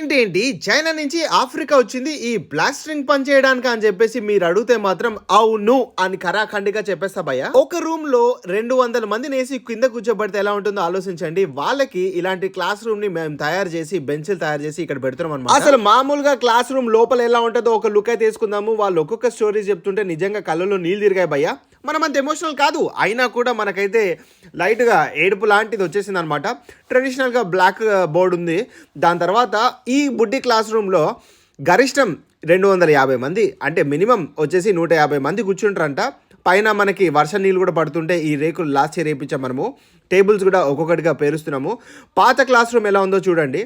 ఇదేంటేంటి China నుంచి Africa వచ్చింది ఈ ప్లాస్టరింగ్ పని చేయడానికి అని చెప్పేసి మీరు అడిగితే మాత్రం అవును అని ఖరాఖండిగా చెప్పేస్తా భయ్య. ఒక రూమ్ లో 200 మందిని వేసి కింద కూర్చోబెడితే ఎలా ఉంటుందో ఆలోచించండి. వాళ్ళకి ఇలాంటి క్లాస్ రూమ్ ని మేము తయారు చేసి బెంచ్లు తయారు చేసి ఇక్కడ పెడుతున్నాం అన్నమాట. అసలు మామూలుగా క్లాస్ రూమ్ లోపల ఎలా ఉంటుందో ఒక లుక్ అయితే తీసుకుందాము. వాళ్ళు ఒక్కొక్క స్టోరీ చెప్తుంటే నిజంగా కళ్ళలో నీళ్ళు తిరిగాయి భయ్య. మనం అంత ఎమోషనల్ కాదు అయినా కూడా మనకైతే లైట్గా ఏడుపు లాంటిది వచ్చేసింది అనమాట. ట్రెడిషనల్గా బ్లాక్ బోర్డు ఉంది. దాని తర్వాత ఈ బుడ్డి క్లాస్ రూమ్లో గరిష్టం 250 మంది అంటే మినిమం వచ్చేసి 150 మంది కూర్చుంటారంట. పైన మనకి వర్ష నీళ్ళు కూడా పడుతుంటే ఈ రేకులు లాస్ట్ ఇయర్ వేయించాం మనము. టేబుల్స్ కూడా ఒక్కొక్కటిగా పేరుస్తున్నాము. పాత క్లాస్ రూమ్ ఎలా ఉందో చూడండి.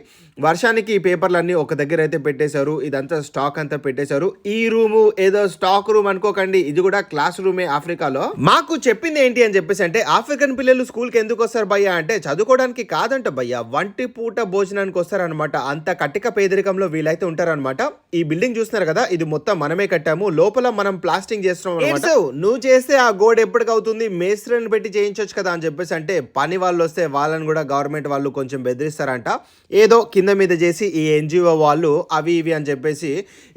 వర్షానికి ఈ పేపర్లన్నీ ఒక దగ్గర అయితే పెట్టేశారు. ఇదంతా స్టాక్ అంతా పెట్టేశారు. ఈ రూము ఏదో స్టాక్ రూమ్ అనుకోకండి, ఇది కూడా క్లాస్ రూమే ఆఫ్రికాలో. మాకు చెప్పింది ఏంటి అని చెప్పేసి అంటే ఆఫ్రికన్ పిల్లలు స్కూల్కి ఎందుకు వస్తారు భయ్య అంటే చదువుకోవడానికి కాదంట భయ్య, వంటి పూట భోజనానికి వస్తారనమాట. అంత కట్టిక పేదరికంలో వీళ్ళైతే ఉంటారనమాట. ఈ బిల్డింగ్ చూస్తున్నారు కదా, ఇది మొత్తం మనమే కట్టాము. లోపల మనం ప్లాస్టింగ్ చేస్తున్నాం అనమాట. నువ్వు చేస్తే ఆ గోడ ఎప్పటికవుతుంది, మేస్త్రిని పెట్టి చేయించవచ్చు కదా అని చెప్పేసి అంటే పని వాళ్ళు వస్తే వాళ్ళని కూడా గవర్నమెంట్ వాళ్ళు కొంచెం బెదిరిస్తారంట. ఏదో కింద మీద చేసి ఈ ఎన్జిఓ వాళ్ళు అవి ఇవి అని చెప్పేసి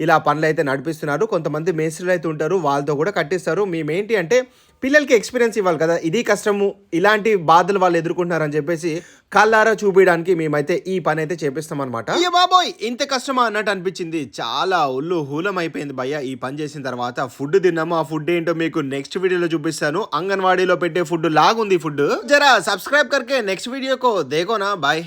ఇలా పనులు అయితే నడిపిస్తున్నారు. కొంతమంది మేస్త్రులు అయితే ఉంటారు, వాళ్ళతో కూడా కట్టిస్తారు. మేమేంటి అంటే పిల్లలకి ఎక్స్పీరియన్స్ ఇవ్వాలి కదా, ఇది కష్టము, ఇలాంటి బాధలు వాళ్ళు ఎదుర్కొంటున్నారని చెప్పేసి కళ్ళారా చూపించడానికి మేమైతే ఈ పని అయితే చేపిస్తాం అనమాట. ఏ బాబోయ్ ఇంత కష్టమా అన్నట్టు అనిపించింది. చాలా ఒళ్ళు హూలం అయిపోయింది భయ్య ఈ పని చేసిన తర్వాత. ఫుడ్ తిన్నాము, ఆ ఫుడ్ ఏంటో మీకు నెక్స్ట్ వీడియోలో చూపిస్తాను. అంగన్వాడీలో పెట్టే ఫుడ్ లాగుంది ఫుడ్. జరా సబ్స్క్రైబ్ కర్కే నెక్స్ట్ వీడియోకో దేకోనా. బాయ్.